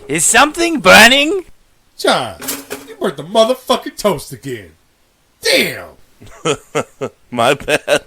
Is something burning? John, you burnt the motherfucking toast again. Damn! My bad.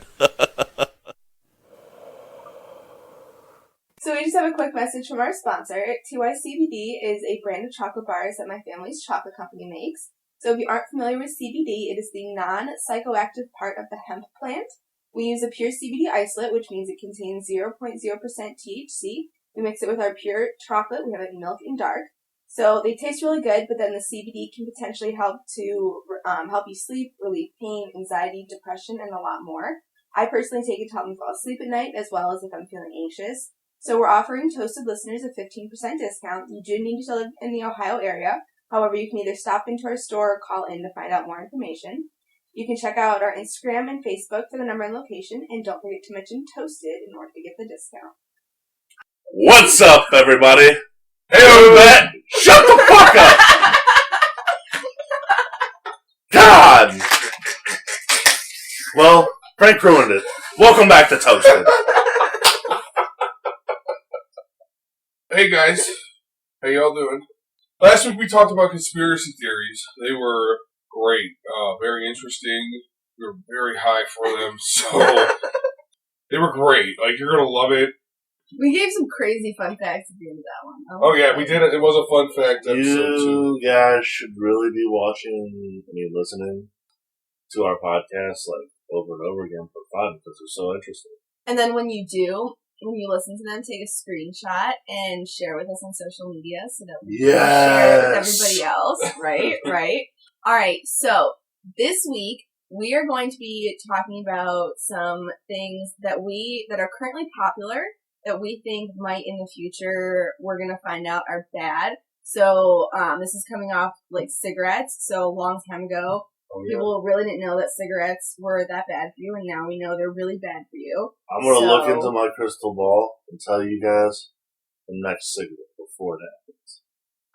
So we just have a quick message from our sponsor. TYCBD is a brand of chocolate bars that my family's chocolate company makes. So if you aren't familiar with CBD, it is the non-psychoactive part of the hemp plant. We use a pure CBD isolate, which means it contains 0.0% THC. We mix it with our pure chocolate. We have it in milk and dark. So they taste really good, but then the CBD can potentially help to help you sleep, relieve pain, anxiety, depression, and a lot more. I personally take it to help me fall asleep at night, as well as if I'm feeling anxious. So we're offering Toasted listeners a 15% discount. You do need to live in the Ohio area. However, you can either stop into our store or call in to find out more information. You can check out our Instagram and Facebook for the number and location, and don't forget to mention Toasted in order to get the discount. What's up, everybody? Hey, Matt! Shut the fuck up! God! Well, Frank ruined it. Welcome back to Toasted. Hey guys, how y'all doing? Last week we talked about conspiracy theories. They were great, very interesting. We were very high for them, so they were great. Like, you're gonna love it. We gave some crazy fun facts at the end of that one. Oh yeah, we did it. It was a fun fact episode too. You guys should really be listening to our podcast like over and over again for fun because they're so interesting. And then when you do, when you listen to them, take a screenshot and share with us on social media so that we can share it with everybody else. Right. All right. So this week we are going to be talking about some things that are currently popular that we think might in the future we're going to find out are bad. So this is coming off like cigarettes. So a long time ago, people really didn't know that cigarettes were that bad for you, and now we know they're really bad for you. I'm going to look into my crystal ball and tell you guys the next cigarette before it happens.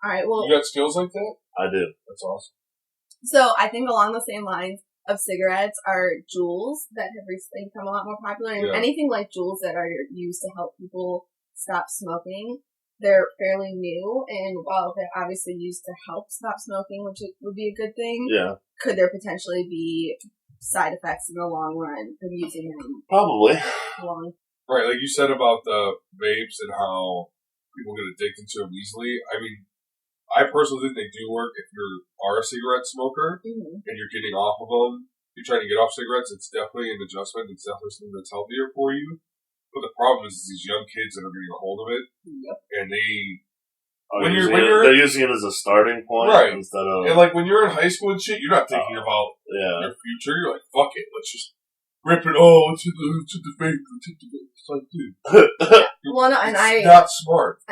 All right, well... You got skills like that? I do. That's awesome. So I think along the same lines of cigarettes are Juuls that have recently become a lot more popular, and anything like Juuls that are used to help people stop smoking. They're fairly new, and while they're obviously used to help stop smoking, which would be a good thing, could there potentially be side effects in the long run from using them? Probably. Right, like you said about the vapes and how people get addicted to them easily. I mean, I personally think they do work if you are a cigarette smoker and you're getting off of them. You're trying to get off cigarettes, it's definitely an adjustment. It's definitely something that's healthier for you. But the problem is these young kids that are getting a hold of it, and they're using it as a starting point, right? Instead of and when you're in high school and shit, you're not thinking about your future. You're like, fuck it, let's just rip it. Oh, to the vape, It's like, dude, it's not smart.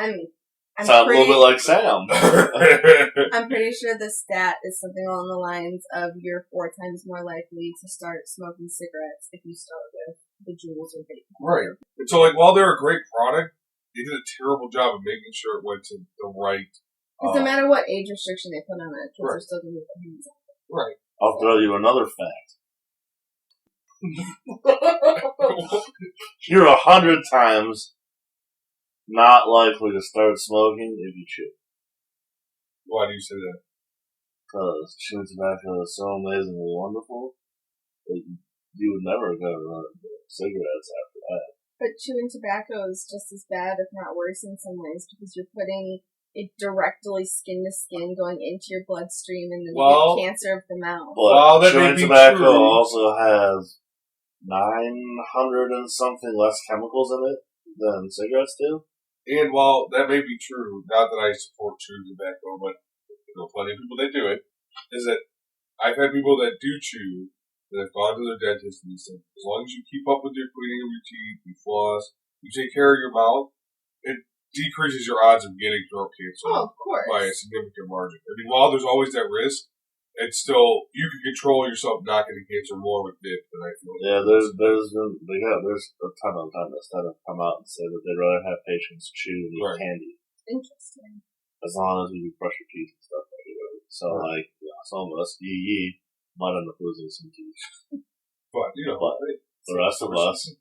Sounds a little bit like Sam. I'm pretty sure the stat is something along the lines of you're 4 times more likely to start smoking cigarettes if you start with the Juuls or vape. Right. And so, while they're a great product, they did a terrible job of making sure it went to the right... Because no matter what age restriction they put on it, kids are still going to get their hands on it. Right. I'll throw you another fact. You're 100 times not likely to start smoking if you chew. Why do you say that? Because chewing tobacco is so amazingly wonderful that you would never go to cigarettes after that. But chewing tobacco is just as bad, if not worse, in some ways, because you're putting it directly skin to skin going into your bloodstream and then you get cancer of the mouth. But chewing tobacco also has 900 and something less chemicals in it than cigarettes do. And while that may be true, not that I support chewing tobacco, but plenty of people that do it, is that I've had people that do chew that have gone to their dentist and said, as long as you keep up with your cleaning of your teeth, you floss, you take care of your mouth, it decreases your odds of getting throat cancer by a significant margin. I mean, while there's always that risk, it's still, you can control yourself not getting cancer more with dip than I feel. Yeah, there's a ton of dentists that have come out and said that they'd rather have patients chew and eat candy. Interesting. As long as you brush your teeth and stuff like that. So, some of us, might end up losing some teeth. But, the rest of us.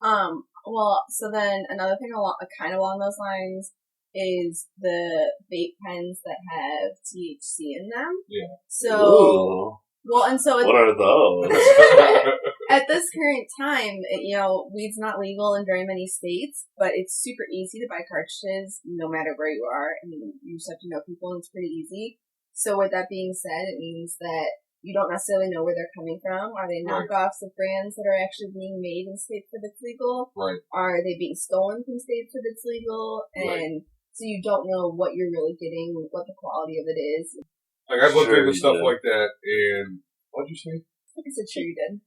Well, so then another thing kind of along those lines is the vape pens that have THC in them. Yeah. So, Ooh. well, and so What are those? at this current time, weed's not legal in very many states, but it's super easy to buy cartridges no matter where you are. I mean, you just have to know people, and it's pretty easy. So with that being said, it means that you don't necessarily know where they're coming from. Are they knockoffs of brands that are actually being made in states that it's legal? Right. Are they being stolen from states that it's legal? And so you don't know what you're really getting, what the quality of it is. Like, I've looked Sure into you stuff did. like that, and what'd you say? I said, sure you did.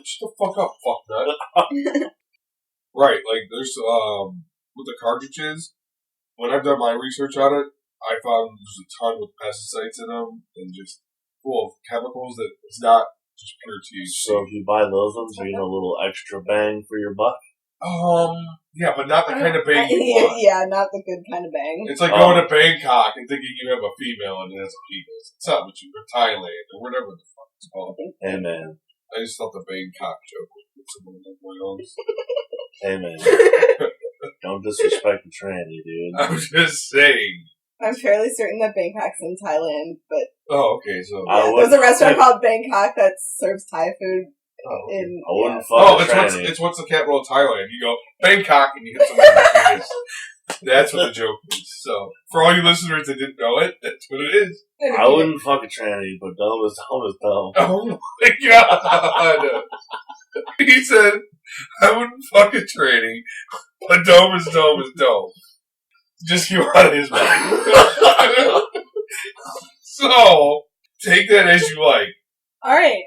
Shut the fuck up, fucknut. Right, like, there's, with the cartridges, when I've done my research on it, I found there's a ton with pesticides in them, and just full of chemicals that it's not just pure THC. So if you buy those ones, you get a little extra bang for your buck. Yeah, but not the kind of bang you want. Yeah, not the good kind of bang. It's like going to Bangkok and thinking you have a female and it has a penis. It's not what you, or Thailand, or whatever the fuck it's called. Hey man, I just thought the Bangkok joke was someone like my own. hey man, don't disrespect the tranny, dude. I'm just saying. I'm fairly certain that Bangkok's in Thailand, but Oh, okay, so. there's a restaurant called Bangkok that serves Thai food. I wouldn't fuck a tranny. It's what's the capital of Thailand. You go, Bangkok, and you hit someone in the penis. That's what the joke is. So, for all you listeners that didn't know it, that's what it is. I wouldn't fuck a tranny, but dumb is dumb. Oh my god! He said, I wouldn't fuck a tranny, but dome is dome is dome. Just came out of his mouth. So, take that as you like. Alright.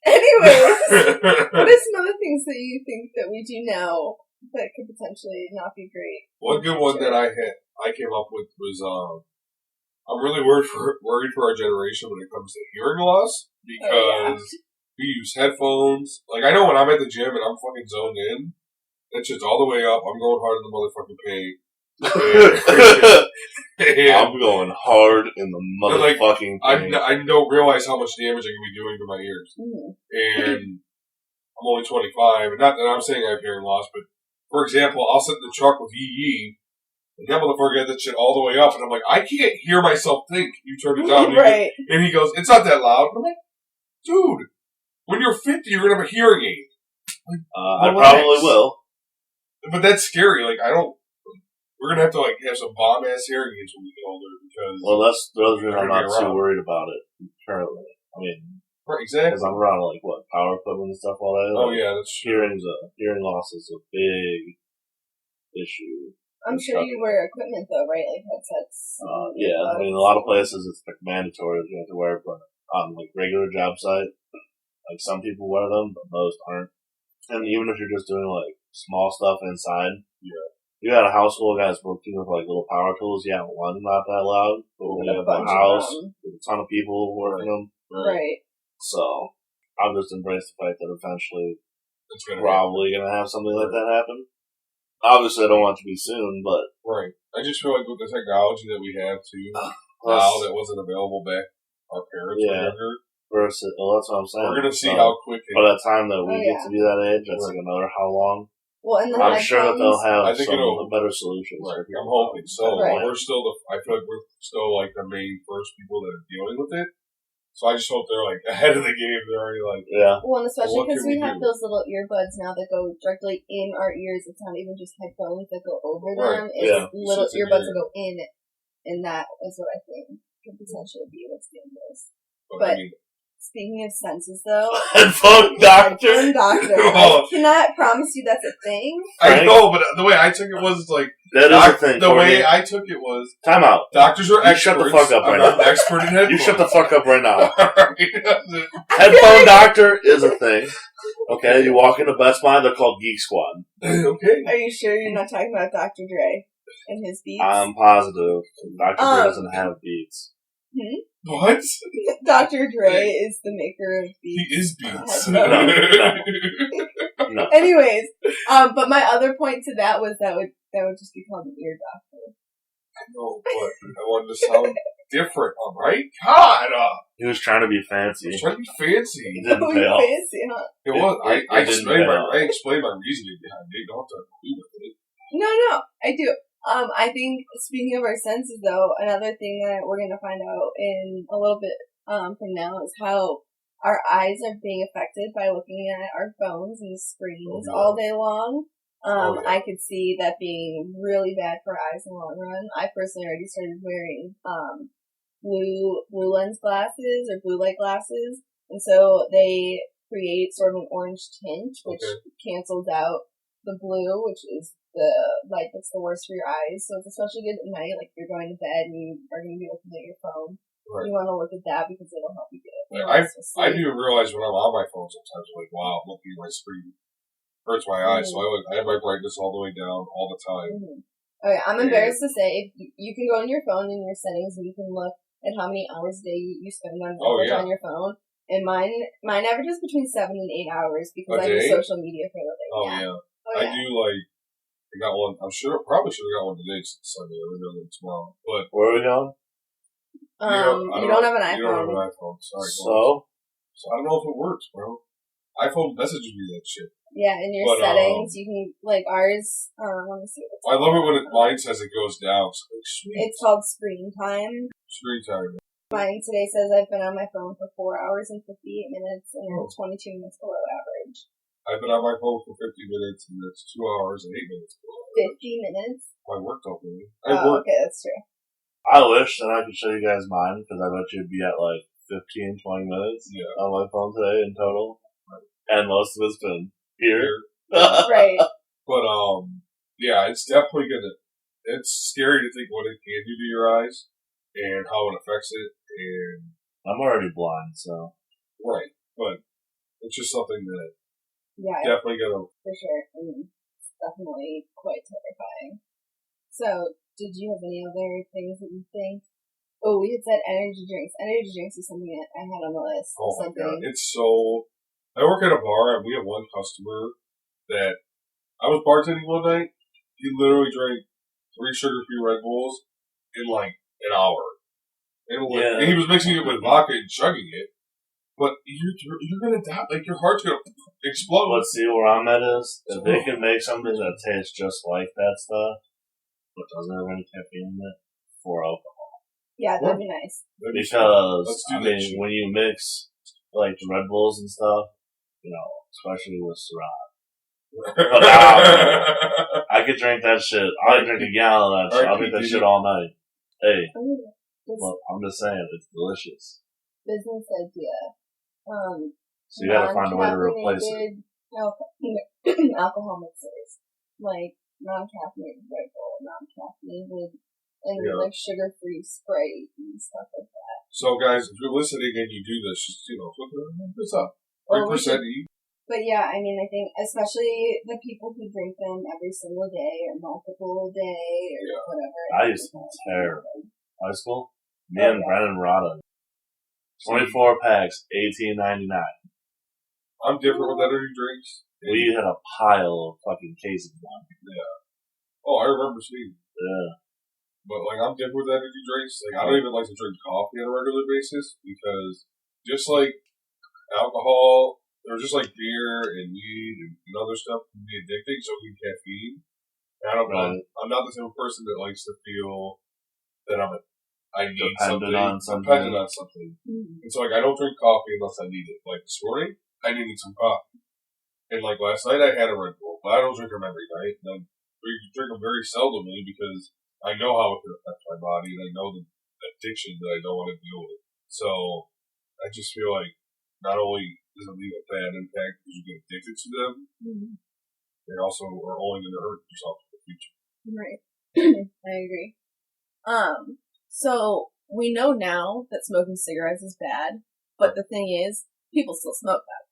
Anyways, what are some other things that you think that we do now that could potentially not be great? One good one that I came up with was, I'm really worried for our generation when it comes to hearing loss, because we use headphones. Like, I know when I'm at the gym and I'm fucking zoned in, that shit's all the way up, I'm going hard in the motherfucking paint. I'm going hard in the motherfucking thing. I don't realize how much damage I can be doing to my ears. And I'm only 25, and not that I'm saying I have hearing loss, but for example, I'll sit in the truck with Yee, and that motherfucker got that shit all the way up, and I'm like, I can't hear myself think. You turn it down, Right. and he goes, it's not that loud. And I'm like, dude, when you're 50, you're gonna have a hearing aid. Like, I probably will. But that's scary. Like, we're gonna have to have some bomb ass hearing aids when we get older, because that's the other reason I'm not They're gonna be too around. worried about it currently. I mean, right, exactly. because I'm around power equipment and stuff all that. Oh yeah, that's true. Hearing loss is a big issue. I'm sure you wear equipment though, right? Like headsets. Yeah, I mean, a lot of places it's mandatory that you have to wear, but on regular job site, some people wear them, but most aren't. And even if you're just doing small stuff inside, you got a house full of guys working with little power tools. Yeah, one not that loud, but when you have a house with a ton of people working them, Right. so I've just embraced the fact that eventually It's gonna probably gonna have something like that happen. Obviously, I don't want it to be soon, but right. I just feel like with the technology that we have too now that wasn't available back our parents were younger. That's what I'm saying. We're gonna see how quick. By the time that we get to be that age, that's another how long. Well, and I'm sure that they'll have I think some better solutions. Right. I'm hoping so. Right. We're still I feel like we're still the main first people that are dealing with it. So I just hope they're ahead of the game. They're already yeah. Well, and especially what because can we we have do? those little earbuds now that go directly in our ears. It's not even just headphones that go over Right. them. It's Yeah. little It's in earbuds your that go in, and that is what I think could potentially be what's dangerous. But I mean, Speaking of senses, though, Headphone doctor. headphone doctor. I cannot promise you that's a thing. I know, but the way I took it was That is a thing. the way I took it was Time out. doctors are You experts. shut the fuck up I'm right not now. an expert in headphones. You shut the fuck up right now. Alright. Headphone doctor is a thing. Okay, you walk into Best Buy, they're called Geek Squad. Okay. Are you sure you're not talking about Dr. Dre and his beats? I'm positive. Dr. Dre doesn't have beats. What? Dr. Dre is the maker of He beats. is Beats. No. Anyways, but my other point to that was that would just be called an ear doctor. I know, but I wanted to sound different, alright? God! He was trying to be I fancy. was trying to be fancy. He didn't Oh, pay you off. fancy, huh? It was. I didn't explained pay off. I explained my reasoning behind it. You don't have to agree with it. No, I do. I think speaking of our senses, though, another thing that we're gonna find out in a little bit from now is how our eyes are being affected by looking at our phones and screens all day long. I could see that being really bad for eyes in the long run. I personally already started wearing blue lens glasses or blue light glasses, and so they create sort of an orange tint, which cancels out the blue, which is the light that's the worst for your eyes. So it's especially good at night, like if you're going to bed and you are going to be looking at your phone. Right. You want to look at that because it'll help you get it. I do realize when I'm on my phone sometimes, I'm like, wow, looking at my screen hurts my eyes. So I have my brightness all the way down all the time. Okay, I'm embarrassed to say, if you can go on your phone in your settings and you can look at how many hours a day you spend on your phone. And mine averages between 7 and 8 hours because I do social media for a living. I do I got one. I'm sure probably should have got one today since Sunday. We're going tomorrow. But where are we going? You don't have an iPhone. You don't have an iPhone. Sorry. So I don't know if it works, bro. iPhone messages me that shit. Yeah, in your settings, you can, like ours, let me see I what love it when mine says it goes down. So like, sweet. It's called screen time. Screen time. Mine today says I've been on my phone for 4 hours and 58 minutes and 22 minutes below average. I've been on my phone for 50 minutes and it's 2 hours and 8 minutes below average. 50 minutes? My work company. Okay, that's true. I wish that I could show you guys mine, because I bet you'd be at like 15, 20 minutes on my phone today in total. Right. And most of it's been here. Right. But, yeah, it's definitely it's scary to think what it can do to your eyes and how it affects it. And I'm already blind, so. Right. But it's just something that definitely gotta. For sure. It's definitely quite terrifying. So, did you have any other things that you think? Oh, we had said energy drinks. Energy drinks is something that I had on the list. Oh my God. It's so... I work at a bar, and we have one customer that... I was bartending one night. He literally drank 3 sugar-free Red Bulls in, like, an hour. And he was mixing it with vodka and chugging it. But you're gonna die. Like, your heart's gonna explode. But see, where I'm at is, if they can make something that tastes just like that stuff, but doesn't have any caffeine in it, for alcohol. Yeah, that'd be nice. Because, I mean, when you mix, like, the Red Bulls and stuff, you know, especially with Syrah. But I could drink that shit. I could drink a gallon of that shit. I'll drink that shit all night. Hey. Well, I'm just saying, it's delicious. Business idea. So you gotta find a way to replace it. Alcohol mixers. Like, non-caffeinated Red Bull, non-caffeinated, and like sugar-free Sprite and stuff like that. So, guys, if you're listening and you do this, just, look this up. 3% each. But yeah, I mean, I think especially the people who drink them every single day or multiple day or whatever. I used to tear high school. Me and Brennan Rada. 24 packs, $18.99. I'm different with energy drinks. We had a pile of fucking cases on. Yeah. Oh, I remember seeing. Yeah. But, like, I'm different with energy drinks. Like, I don't even like to drink coffee on a regular basis because just like alcohol, or just like beer and weed and other stuff can be addicting, so can caffeine. And I'm not the type of person that likes to feel that I need dependent on something. And so, like, I don't drink coffee unless I need it. Like, this morning, I needed some coffee. And, like, last night I had a Red Bull, but I don't drink them every night. And I drink them very seldomly because I know how it can affect my body, and I know the addiction that I don't want to deal with. So, I just feel like not only does it leave a bad impact because you get addicted to them, they also are only going to hurt yourself in the future. Right. I agree. So, we know now that smoking cigarettes is bad, but the thing is, people still smoke them.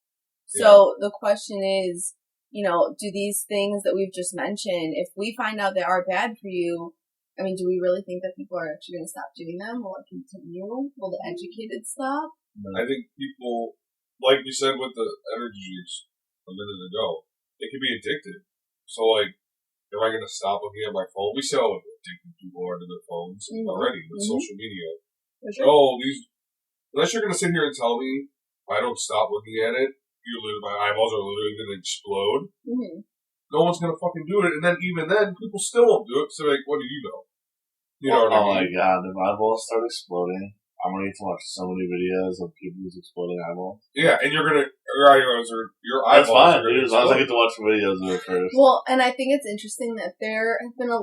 So, the question is, do these things that we've just mentioned, if we find out they are bad for you, I mean, do we really think that people are actually going to stop doing them? Will it continue? Will the educated stop? I think people, like we said with the energy drinks a minute ago, they can be addicted. So, like, am I going to stop looking at my phone? We see how addicted people are to their phones already with social media. Sure. Unless you're going to sit here and tell me if I don't stop looking at it, my eyeballs are literally going to explode. no one's gonna fucking do it. And then even then, people still won't do it. So like, what do you know? You know what I Oh my mean? god, if eyeballs start exploding, I'm gonna need to watch so many videos of people who's exploding eyeballs. Yeah, and your eyeballs are That's fine, are gonna dude, as long as I explode. get to watch videos of it first. Well, and I think it's interesting that there's been a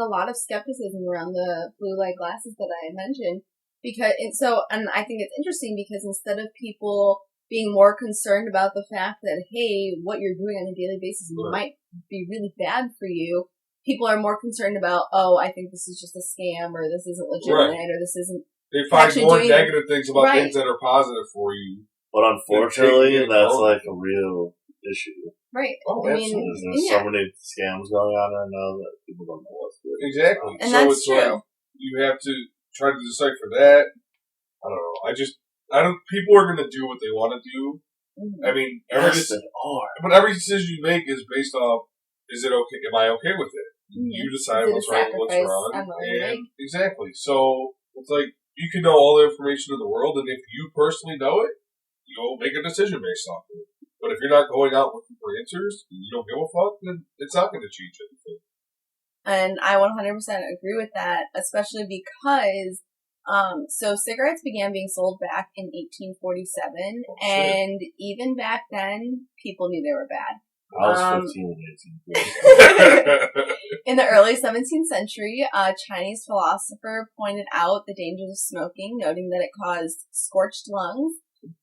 lot of skepticism around the blue light glasses that I mentioned. And I think it's interesting because instead of people being more concerned about the fact that, hey, what you're doing on a daily basis might be really bad for you, people are more concerned about, oh, I think this is just a scam, or this isn't legitimate, or this isn't. They find actually more doing- negative things about Right. things that are positive for you. But unfortunately, They're taking it that's over. like a real issue. Right. Oh, I mean, There's so many scams going on right now that people don't know what to do. Exactly. And so that's it's true. like, you have to try to decipher that. I don't know. People are going to do what they want to do. Mhm. I mean, Yes, they are. but every decision you make is based off, is it okay? Am I okay with it? Mhm. You decide Is it a what's right and what's sacrifice wrong. I'm willing to And make? exactly. So it's like, you can know all the information in the world, and if you personally know it, you'll make a decision based off of it. But if you're not going out looking for answers, and you don't give a fuck, then it's not going to change anything. And I 100% agree with that, especially because, so cigarettes began being sold back in 1847, Oh, shit. and even back then, people knew they were bad. I was 15 and 18. In the early 17th century, a Chinese philosopher pointed out the dangers of smoking, noting that it caused scorched lungs,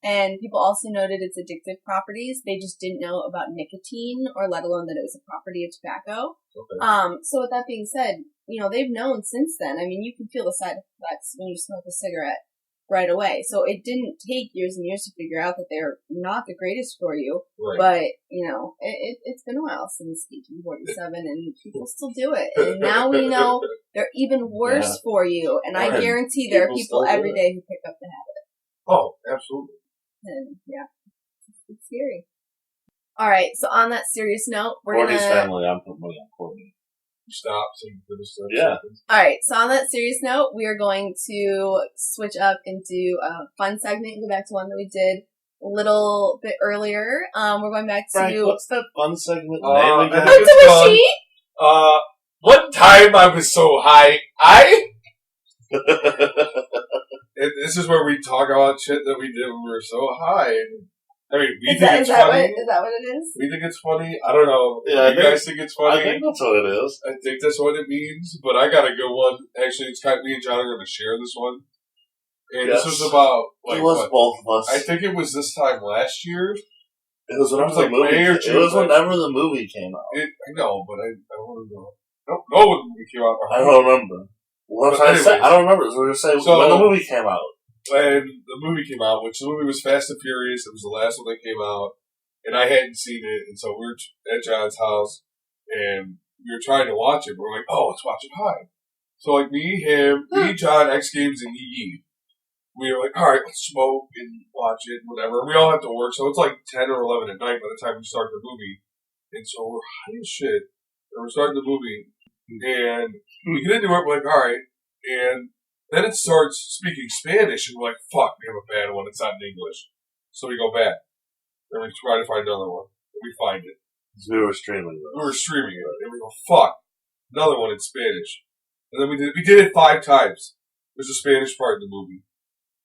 and people also noted its addictive properties. They just didn't know about nicotine, or let alone that it was a property of tobacco. Okay. So with that being said, they've known since then. I mean, you can feel the side effects when you smoke a cigarette right away. So it didn't take years and years to figure out that they're not the greatest for you. Right. But, it's been a while since 1847 and people still do it. And now we know they're even worse Yeah. for you. And I Right. guarantee there are People people still do every it. day who pick up the habit. Oh, absolutely. And yeah, it's scary. Alright, so on that serious note, we're Courtney's gonna... family, I'm putting money on Courtney. Stop. So you finish that Yeah. sentence. Alright, so on that serious note, we are going to switch up and do a fun segment and go back to one that we did a little bit earlier. We're going back Frank, to... what's that fun segment Uh, name I again? think What's a machine? One time I was so high, this is where we talk about shit that we did when we were so high. I mean, we Is think that it's what funny. it is? We think it's funny. I don't know. Yeah, you guys think it's funny? I think that's what it is. I think that's what it means, but I got a good one. Actually, it's kind of me and John are going to share this one. And Yes. this was about, It was both of us. I think it was this time last year. It was whenever it was like the movie. May or It June, was like- whenever the movie came out. I know, but I want to know. I don't know when the movie came out. I don't remember. What I'm But trying to say, anyways. I don't remember. So we're just saying So- when the movie came out. When the movie came out, which the movie was Fast and Furious, it was the last one that came out, and I hadn't seen it, and so we were at John's house, and we were trying to watch it, but we're like, oh, let's watch it high. So like me, John, X Games, and Yee, we were like, alright, let's smoke and watch it, whatever. We all have to work, so it's like 10 or 11 at night by the time we start the movie. And so we're high as shit, and we're starting the movie, and we get into it, we're like, alright, and then it starts speaking Spanish, and we're like, fuck, we have a bad one, it's not in English. So we go back, and we try to find another one, and we find it. We were streaming We this. were streaming it, and we go, fuck, another one in Spanish. And then we did it 5 times. There's a Spanish part in the movie.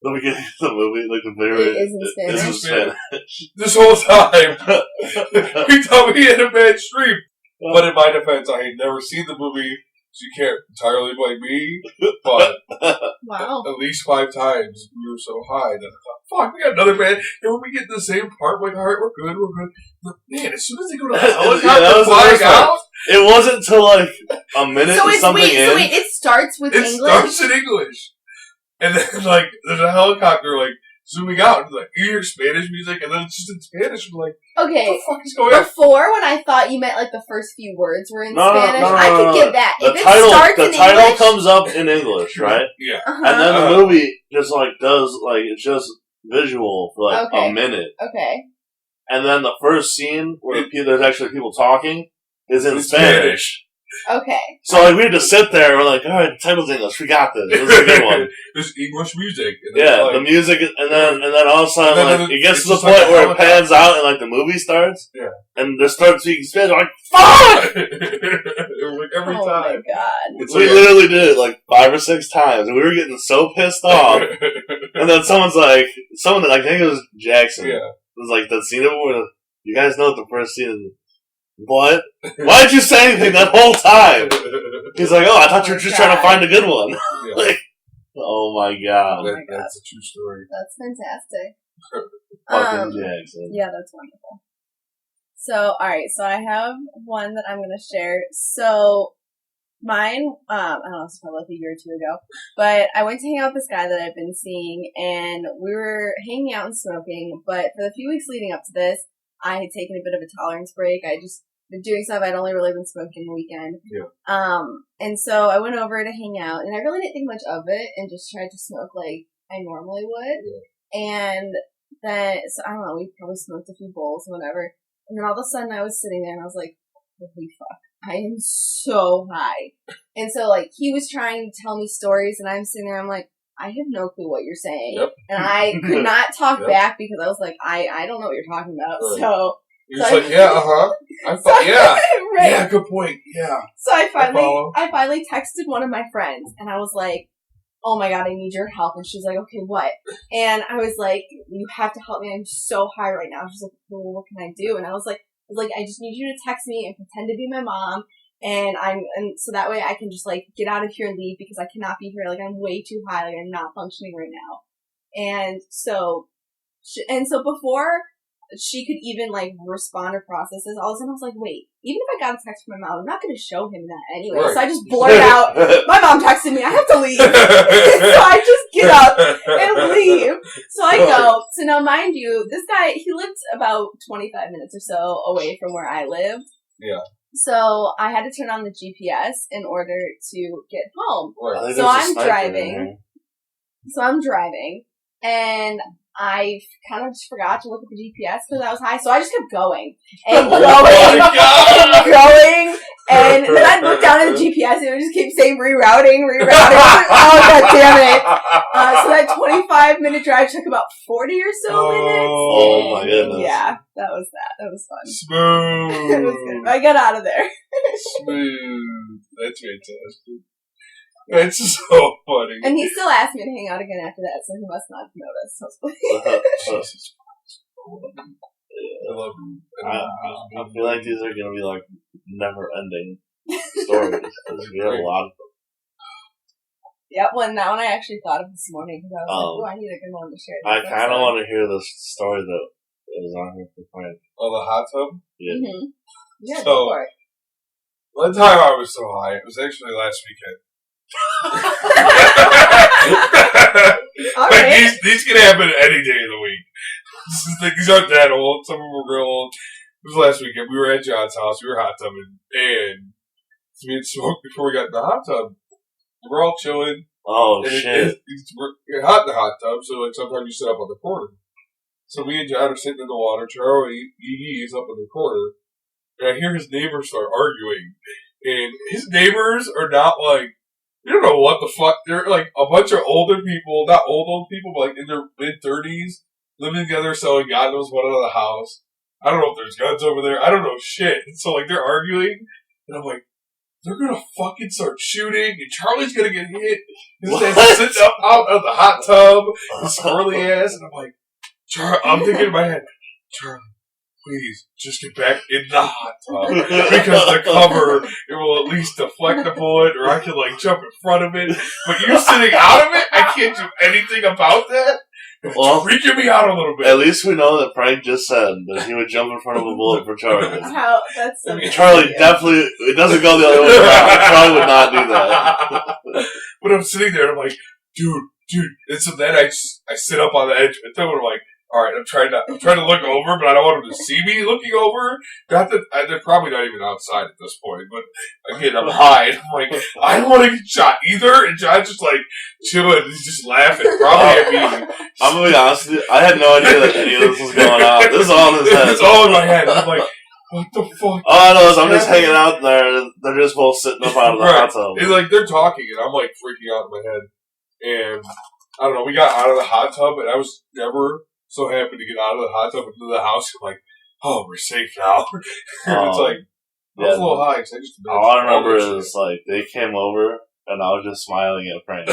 The beginning of the movie, like the very. It is in Spanish. It's in Spanish. This whole time, we thought we had a bad stream. But in my defense, I had never seen the movie, so you can't entirely blame me. But Wow. at least 5 times we were so high that I thought, fuck, we got another band. And when we get to the same part, we're like, alright, we're good. But man, as soon as they go to the Yeah, helicopter that was the flying worst part. out, It wasn't until like a minute So and it's something in. it starts with it English? starts in English. And then, like, there's a helicopter, like, zooming out. And, like, you hear Spanish music, and then it's just in Spanish. I'm like, what Okay. the fuck is going on? Before, when I thought you meant like the first few words were in No, no, Spanish, no, I could no. give that. The If title, it starts the in title English, comes up in English, right? Yeah. uh-huh. And then the movie just like does like it's just visual for like Okay. a minute, Okay. and then the first scene where there's actually people talking is in In Spanish. Okay. So like we had to sit there and we're like, all right, title's English, we got this. This is a good one. There's English music. And Yeah, like, the music, and then all of a sudden, And then like, it gets it's to the just like point a where it helicopter. pans out and like the movie starts. Yeah. And they start speaking Spanish. I'm like, fuck! like every Oh my time. god. It's We literally did it like 5 or 6 times, and we were getting so pissed off. And then someone, I think it was Jackson. Yeah. It was like that scene of where you guys know what the first scene is. What? Why didn't you say anything that whole time? He's like, oh, I thought you were just trying to find a good one. Yeah. Like, oh my god. Oh my God. That's a true story. That's fantastic. Fucking Jackson. Yeah, that's wonderful. So, alright, so I have one that I'm gonna share. So, mine, I don't know, it's probably like a year or two ago, but I went to hang out with this guy that I've been seeing, and we were hanging out and smoking, but for the few weeks leading up to this, I had taken a bit of a tolerance break. I just been doing stuff. I'd only really been smoking the weekend. Yeah. And so I went over to hang out, and I really didn't think much of it, and just tried to smoke like I normally would. Yeah. And then, so I don't know, we probably smoked a few bowls, whatever. And then all of a sudden I was sitting there and I was like, holy fuck, I am so high. And so like, he was trying to tell me stories and I'm sitting there, I'm like, I have no clue what you're saying. Yep. And I could not talk Yep. back because I was like, I don't know what you're talking about. Right. So. You're just like, yeah, yeah. Right. Yeah, good point. Yeah. So I follow. finally texted one of my friends and I was like, oh my god, I need your help. And she's like, okay, what? And I was like, you have to help me. I'm so high right now. She's like, well, what can I do? And I was like, I just need you to text me and pretend to be my mom. And so that way I can just like get out of here and leave because I cannot be here. Like I'm way too high. Like I'm not functioning right now. And so before she could even like respond or process this, all of a sudden I was like, wait, even if I got a text from my mom, I'm not going to show him that anyway. Right. So I just blurted out, my mom texted me, I have to leave. So I just get up and leave. So I go. So now mind you, this guy, he lived about 25 minutes or so away from where I lived. Yeah. So I had to turn on the GPS in order to get home. Right. I think So there's a I'm sniper driving. in here. So I'm driving, and I kind of just forgot to look at the GPS because I was high, so I just kept going and going my God. and going, and then I'd look down at the GPS and it would just keep saying rerouting. Oh god damn it! So that 25-minute drive took about 40 or so minutes. Oh my goodness. Yeah, that was fun. Smooth. It was good. I got out of there. Smooth. That's fantastic. That's so funny. And he still asked me to hang out again after that, so he must not have noticed. Jesus Christ. I love you. I feel like these are going to be like never-ending stories because we have a lot of them. Yeah, well, that one I actually thought of this morning because I was like, oh, I need a good one to share. I kind of want to hear the story that is on here for Frank. Oh, the hot tub? Yeah. Mm-hmm. Yeah, So- go for it. One time I was so high, it was actually last weekend. All Like, right. these can happen any day of the week. These aren't that old. Some of them were real old. It was last weekend. We were at John's house. We were hot tubbing. And me and Smoke, before we got in the hot tub, we're all chilling. Oh, And shit. we're hot in the hot tub, so like sometimes you sit up on the corner. So me and John are sitting in the water. Charlie, he's up in the corner. And I hear his neighbors start arguing. And his neighbors are not like, you don't know what the fuck. They're like a bunch of older people, not old people, but like in their mid-30s, living together, selling God knows what out of the house. I don't know if there's guns over there. I don't know shit. So like they're arguing, and I'm like, they're gonna fucking start shooting, and Charlie's gonna get hit. His dad's sitting up out of the hot tub, his squirrely ass, and I'm like, I'm thinking in my head, Charlie, please, just get back in the hot tub. Because the cover, it will at least deflect the bullet, or I can, like, jump in front of it. But you sitting out of it, I can't do anything about that. Well, It's freaking me out a little bit. at least we know that Frank just said that he would jump in front of a bullet for Charlie. That's so Charlie definitely, it doesn't go the other way around. Charlie would not do that. But I'm sitting there, and I'm like, dude. And so then I sit up on the edge, and then I'm like, all right, I'm trying to look over, but I don't want them to see me looking over. Not that they're probably not even outside at this point, but again, I'm high. And I'm like, I don't want to get shot either. And John's just like chilling. He's just laughing, probably at me. I'm gonna be honest with you, I had no idea that any of this was going on. This is all in his head. It's all in my head. And I'm like, what the fuck? All I know is I'm just hanging out there. They're just both sitting up out of the hot tub. It's like they're talking, and I'm like freaking out in my head. And I don't know. We got out of the hot tub, and I was never so happy to get out of the hot tub into the house. I'm like, oh, we're safe now. It's like I was a little high. So all I remember is like they came over, and I was just smiling at Frank,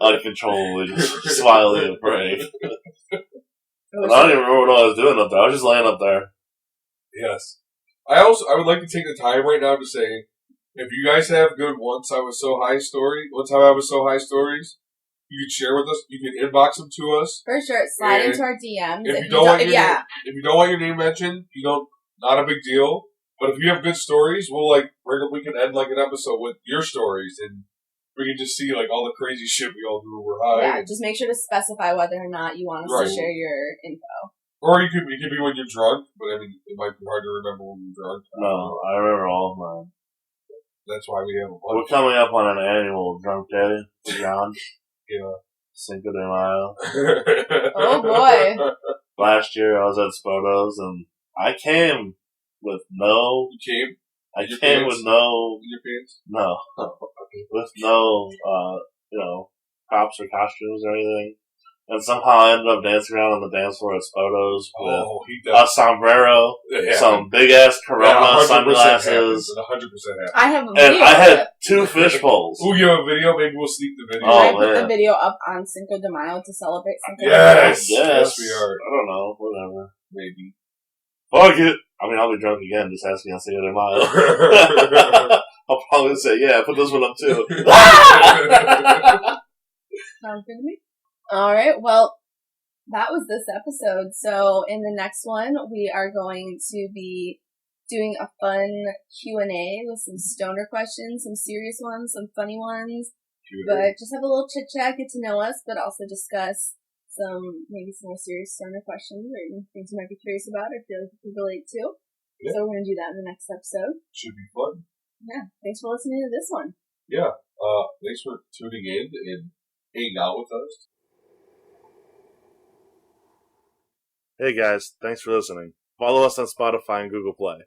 uncontrollably, just smiling at Frank. I don't even remember what I was doing up there. I was just laying up there. Yes. I would like to take the time right now to say, if you guys have good Once I Was So High stories, you can share with us. You can inbox them to us. For sure. Slide into our DMs. If you don't want your name mentioned, not a big deal. But if you have good stories, we can end like an episode with your stories, and we can just see like all the crazy shit we all do when we're high. Yeah, just make sure to specify whether or not you want us to share your info. Or it could be when you're drunk, but I mean, it might be hard to remember when you're drunk. No, I remember all of mine. That's why we have a bunch. We're coming up on an annual drunk day for John. Yeah. Cinco de Mayo. Oh boy. Last year I was at Spoto's and I came with no... You came? I came with no... In your pants? No. With no, props or costumes or anything. And somehow I ended up dancing around on the dance floor at Spoto's with a sombrero, some big-ass Corona sunglasses. 100% happens. I have a video. And I had 2 fish bowls. We'll give a video. Maybe we'll sneak the video. I put the video up on Cinco de Mayo to celebrate Cinco de Mayo. Yes, we are. I don't know. Whatever. Maybe. Fuck it. I mean, I'll be drunk again. Just ask me on Cinco de Mayo. I'll probably say, yeah, put this one up too. Sounds good to me. Alright, well, that was this episode. So in the next one, we are going to be doing a fun Q&A with some stoner questions, some serious ones, some funny ones. But just have a little chit-chat, get to know us, but also discuss maybe some more serious stoner questions or things you might be curious about or feel like you can relate to. Yeah. So we're going to do that in the next episode. Should be fun. Yeah. Thanks for listening to this one. Yeah. Thanks for tuning in and hanging out with us. Hey guys, thanks for listening. Follow us on Spotify and Google Play.